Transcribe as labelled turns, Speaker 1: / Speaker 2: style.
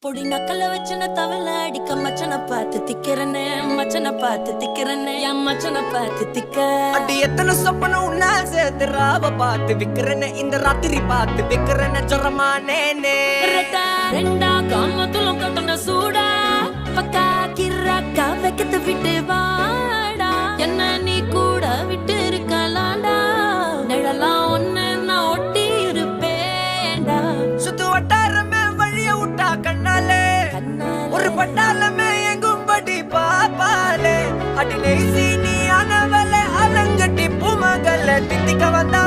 Speaker 1: பொடி நக்கல வச்சன தவள அடிக்க மச்சன பார்த்து திக்கிறனே மச்சன பார்த்து திக்கிறனே என் மச்சன பார்த்து திக்க
Speaker 2: அடி எத்தனை சொப்பன உன்னா சேர்த்து ராவ பார்த்து விக்கிறனே இந்த ராத்திரி பார்த்து விக்கிறனே ஜொரமானே
Speaker 1: ரெண்டா காமத்துலம் கட்டண சூடா பக்கா கிராக்கா வைக்கத்து விட்டு வாடா என்ன நீ கூட விட்டு இருக்கலாண்டா நிழலாம் ஒன்னு நான் ஒட்டி இருப்பேன்டா
Speaker 2: சுத்து வட்டாரமே வழிய விட்டா கண்ணாலே ஒரு பட்டாளமே எங்கும்படி பாப்பாலே அடி நெய்சி நீ ஆனவளே அலங்கட்டி பூமகள தித்திக்க வந்தா